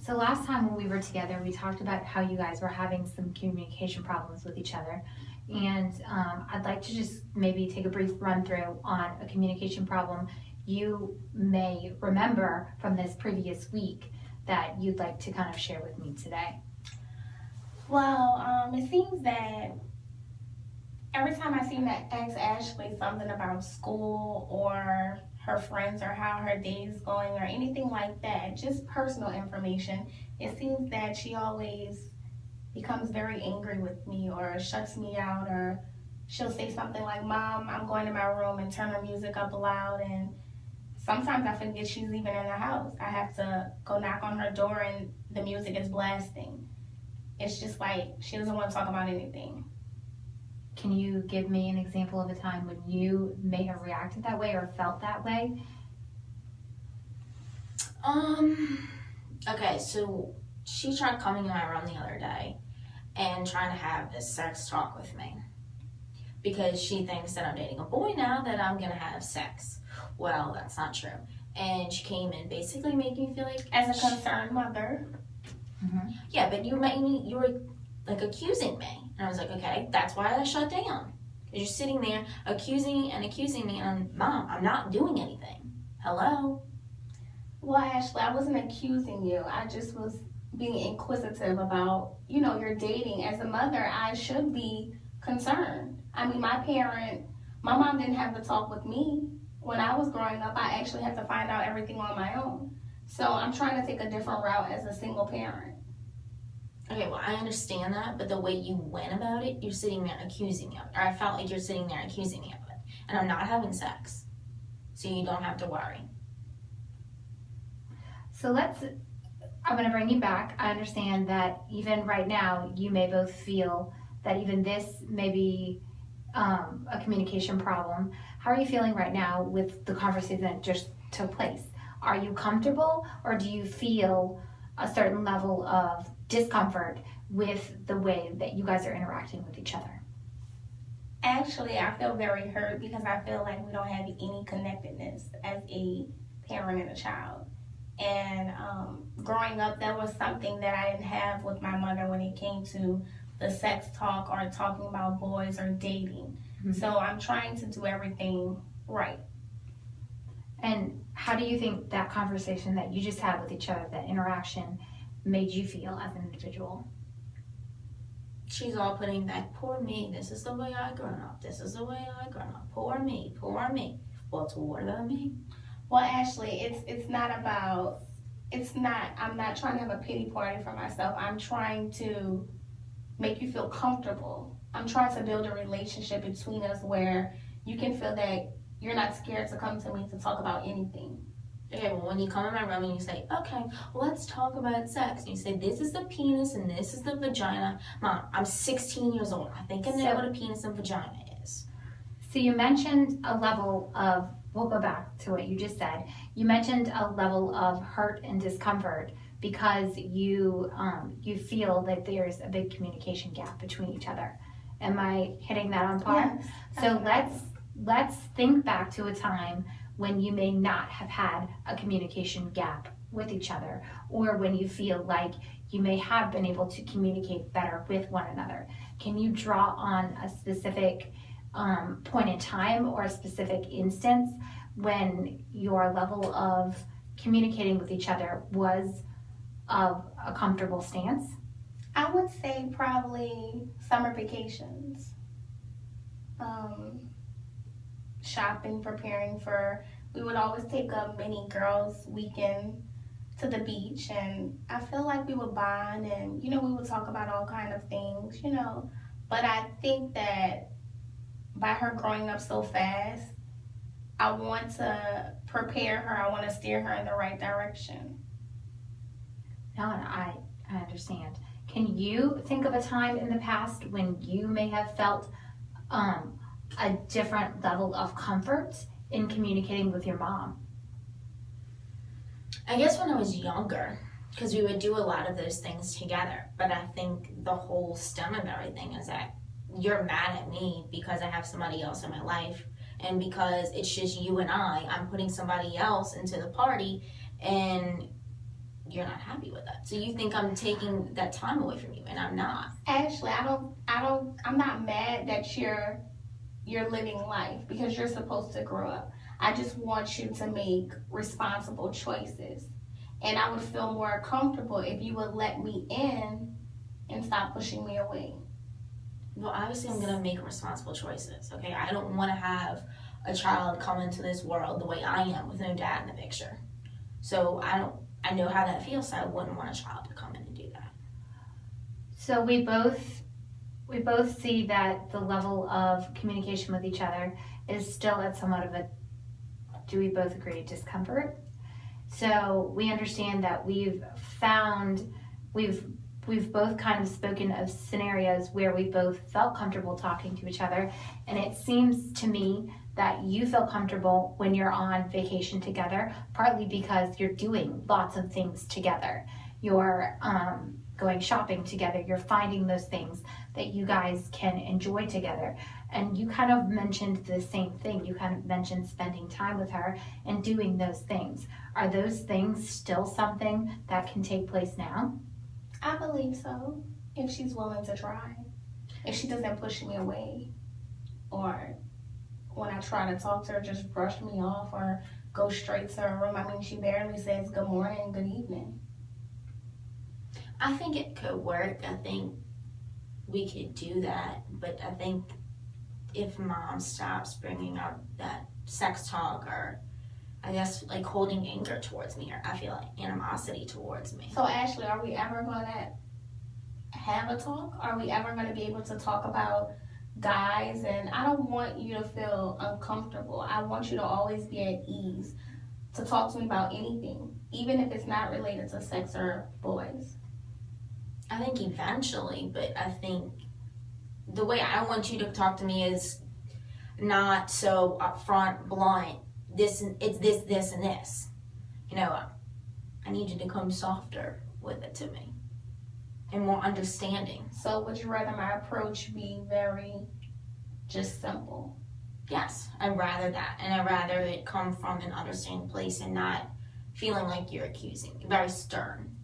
So last time when we were together, we talked about how you guys were having some communication problems with each other. And I'd like to just maybe take a brief run through on a communication problem you may remember from this previous week that you'd like to kind of share with me today. Well, it seems that every time I seem to ask Ashley something about school or her friends or how her day is going or anything like that, just personal information, it seems that she always becomes very angry with me or shuts me out, or she'll say something like, "Mom, I'm going to my room," and turn her music up loud, and sometimes I forget she's even in the house. I have to go knock on her door and the music is blasting. It's just like she doesn't want to talk about anything. Can you give me an example of a time when you may have reacted that way or felt that way? Okay, so she tried coming in my room the other day and trying to have this sex talk with me because she thinks that I'm dating a boy now, that I'm gonna have sex. Well, that's not true. And she came in basically making me feel like, As a concerned mother, yeah, but you were like accusing me. And I was like, okay, that's why I shut down. Because you're sitting there accusing me, and Mom, I'm not doing anything. Hello? well, Ashley, I wasn't accusing you. I just was being inquisitive about, your dating. As a mother, I should be concerned. I mean, my mom didn't have to talk with me. When I was growing up, I actually had to find out everything on my own. So I'm trying to take a different route as a single parent. Okay, well, I understand that, but the way you went about it, you're sitting there accusing me of it. Or I felt like you're sitting there accusing me of it. And I'm not having sex. So you don't have to worry. So I'm going to bring you back. I understand that even right now, you may both feel that even this may be a communication problem. How are you feeling right now with the conversation that just took place? Are you comfortable, or do you feel a certain level of discomfort with the way that you guys are interacting with each other? Actually, I feel very hurt because I feel like we don't have any connectedness as a parent and a child. And growing up, that was something that I didn't have with my mother when it came to the sex talk or talking about boys or dating. So I'm trying to do everything right. And how do you think that conversation that you just had with each other, that interaction, made you feel as an individual? She's all putting back, poor me, this is the way I grown up, this is the way I grown up, poor me, poor me. Well, what about me? Well, Ashley, I'm not trying to have a pity party for myself. I'm trying to make you feel comfortable. I'm trying to build a relationship between us where you can feel that you're not scared to come to me to talk about anything. Okay, well, when you come in my room and you say, okay, let's talk about sex, and you say, this is the penis and this is the vagina. Mom, I'm 16 years old. I think I know what a penis and vagina is. So you mentioned a level of, we'll go back to what you just said. You mentioned a level of hurt and discomfort because you feel that there's a big communication gap between each other. Am I hitting that on par? Yes, so let's think back to a time when you may not have had a communication gap with each other, or when you feel like you may have been able to communicate better with one another. Can you draw on a specific point in time or a specific instance when your level of communicating with each other was of a comfortable stance? I would say probably summer vacations. Shopping, we would always take a mini girls weekend to the beach, and I feel like we would bond and, we would talk about all kind of things, But I think that by her growing up so fast, I want to prepare her, I want to steer her in the right direction. No, I understand. Can you think of a time in the past when you may have felt a different level of comfort in communicating with your mom? I guess when I was younger, because we would do a lot of those things together. But I think the whole stem of everything is that you're mad at me because I have somebody else in my life. And because it's just you and I'm putting somebody else into the party, and you're not happy with that. So you think I'm taking that time away from you, and I'm not. Ashley, I'm not mad that you're living life because you're supposed to grow up. I just want you to make responsible choices. And I would feel more comfortable if you would let me in and stop pushing me away. Well, obviously I'm gonna make responsible choices, okay? I don't wanna have a child come into this world the way I am with no dad in the picture. So I know how that feels, so I wouldn't want a child to come in and do that. So we both see that the level of communication with each other is still at somewhat of a, do we both agree, discomfort? So we understand that we've both kind of spoken of scenarios where we both felt comfortable talking to each other, and it seems to me that you feel comfortable when you're on vacation together, partly because you're doing lots of things together. You're going shopping together, you're finding those things that you guys can enjoy together. And you kind of mentioned the same thing. You kind of mentioned spending time with her and doing those things. Are those things still something that can take place now? I believe so, if she's willing to try. If she doesn't push me away, or when I try to talk to her, just brush me off or go straight to her room. I mean, she barely says good morning, good evening. I think it could work. I think we could do that, but I think if mom stops bringing up that sex talk, or I guess like holding anger towards me, or I feel like animosity towards me. So Ashley, are we ever going to have a talk? Are we ever going to be able to talk about guys? And I don't want you to feel uncomfortable. I want you to always be at ease to talk to me about anything, even if it's not related to sex or boys. I think eventually, but I think the way I want you to talk to me is not so upfront, blunt. It's this, and this. You know, I need you to come softer with it to me and more understanding. So would you rather my approach be very just simple? Yes, I'd rather that, and I'd rather it come from an understanding place and not feeling like you're accusing. Very stern.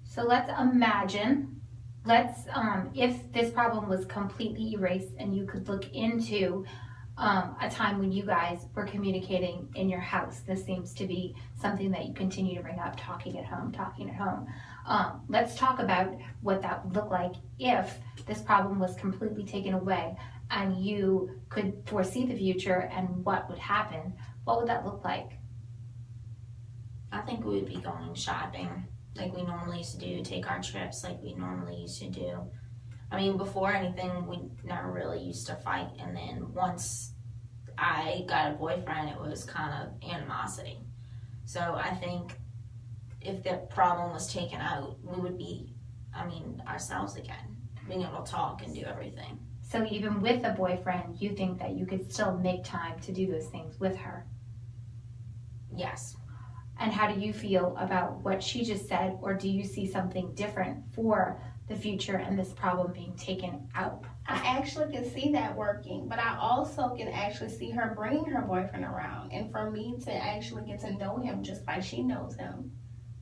So let's imagine, if this problem was completely erased and you could look into a time when you guys were communicating in your house. This seems to be something that you continue to bring up, talking at home. Let's talk about what that would look like if this problem was completely taken away and you could foresee the future and what would happen. What would that look like? I think we would be going shopping like we normally used to do, take our trips like we normally used to do. I mean, before anything, we never really used to fight, and then once I got a boyfriend, it was kind of animosity. So I think if the problem was taken out, we would be, ourselves again, being able to talk and do everything. So even with a boyfriend, you think that you could still make time to do those things with her? Yes. And how do you feel about what she just said, or do you see something different for the future and this problem being taken out? I actually can see that working, but I also can actually see her bringing her boyfriend around, and for me to actually get to know him just like she knows him,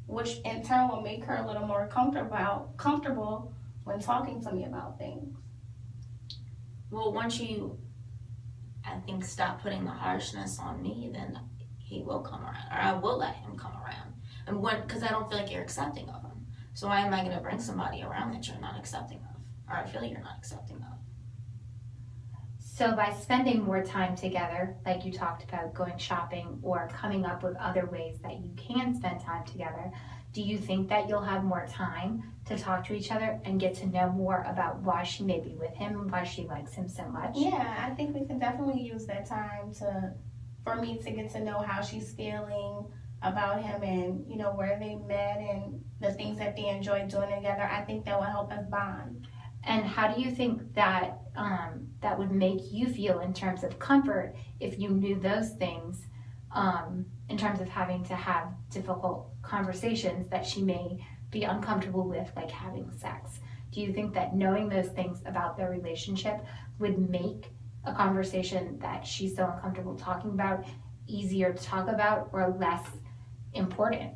which in turn will make her a little more comfortable when talking to me about things. Well, once you, I think, stop putting the harshness on me, then he will come around, or I will let him come around. And because I don't feel like you're accepting of him. So why am I going to bring somebody around that you're not accepting of, or I feel you're not accepting of? So by spending more time together, like you talked about, going shopping or coming up with other ways that you can spend time together, do you think that you'll have more time to talk to each other and get to know more about why she may be with him and why she likes him so much? Yeah, I think we can definitely use that time for me to get to know how she's feeling about him, and where they met and the things that they enjoy doing together. I think that will help us bond. And how do you think that that would make you feel in terms of comfort if you knew those things, in terms of having to have difficult conversations that she may be uncomfortable with, like having sex? Do you think that knowing those things about their relationship would make a conversation that she's so uncomfortable talking about easier to talk about or less important?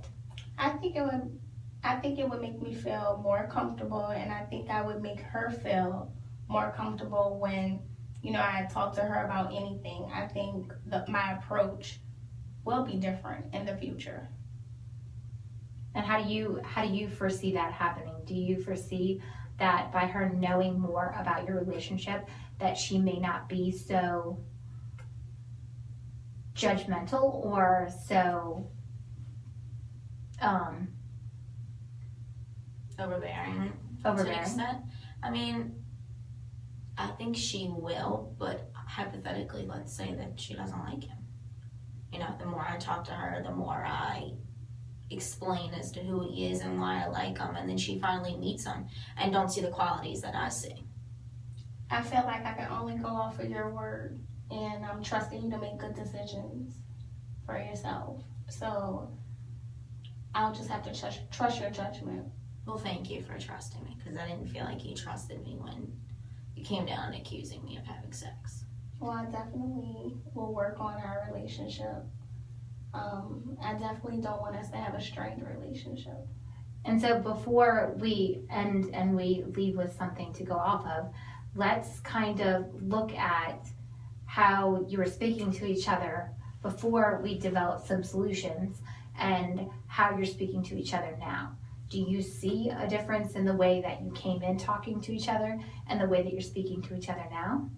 I think it would make me feel more comfortable, and I think I would make her feel more comfortable when, I talk to her about anything. I think that my approach will be different in the future. And how do you foresee that happening? Do you foresee that by her knowing more about your relationship, that she may not be so judgmental or so Overbearing. To an overbearing? extent. I mean, I think she will, but hypothetically, let's say that she doesn't like him. The more I talk to her, the more I explain as to who he is and why I like him, and then she finally meets him and don't see the qualities that I see. I feel like I can only go off of your word, and I'm trusting you to make good decisions for yourself. So I'll just have to trust your judgment. Well, thank you for trusting me, because I didn't feel like you trusted me when you came down accusing me of having sex. Well, I definitely will work on our relationship. I definitely don't want us to have a strained relationship. And so before we end and we leave with something to go off of, let's kind of look at how you were speaking to each other before we developed some solutions and how you're speaking to each other now. Do you see a difference in the way that you came in talking to each other and the way that you're speaking to each other now?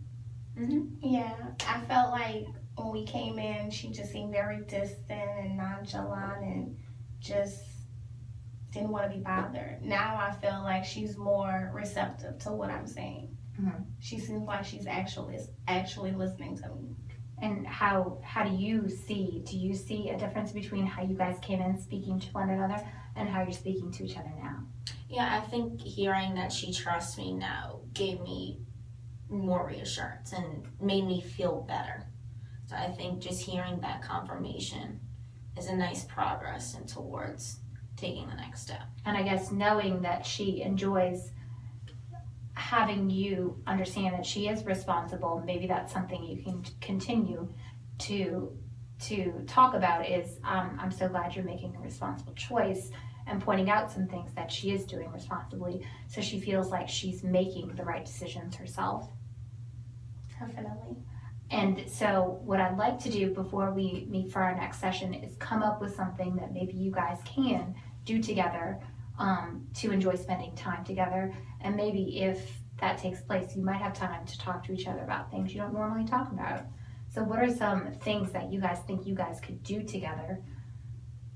Yeah, I felt like when we came in, she just seemed very distant and nonchalant and just didn't want to be bothered. Now I feel like she's more receptive to what I'm saying. Mm-hmm. She seems like she's actually listening to me. And how do you see a difference between how you guys came in speaking to one another and how you're speaking to each other now? Yeah, I think hearing that she trusts me now gave me more reassurance and made me feel better. So I think just hearing that confirmation is a nice progress and towards taking the next step. And I guess knowing that she enjoys having you understand that she is responsible, maybe that's something you can continue to talk about is, I'm so glad you're making a responsible choice and pointing out some things that she is doing responsibly, so she feels like she's making the right decisions herself. Definitely. And so what I'd like to do before we meet for our next session is come up with something that maybe you guys can do together to enjoy spending time together. And maybe if that takes place, you might have time to talk to each other about things you don't normally talk about. So what are some things that you guys think you guys could do together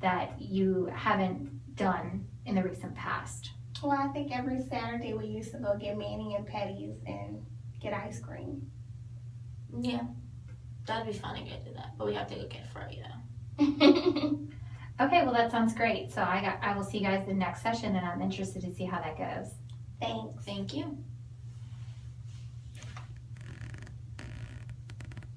that you haven't done in the recent past? Well, I think every Saturday we used to go get mani and pedis and get ice cream. Yeah, that'd be fun to go do that, but we have to go get Froyo though. Okay, well that sounds great. So I will see you guys in the next session, and I'm interested to see how that goes. Thanks. Thank you.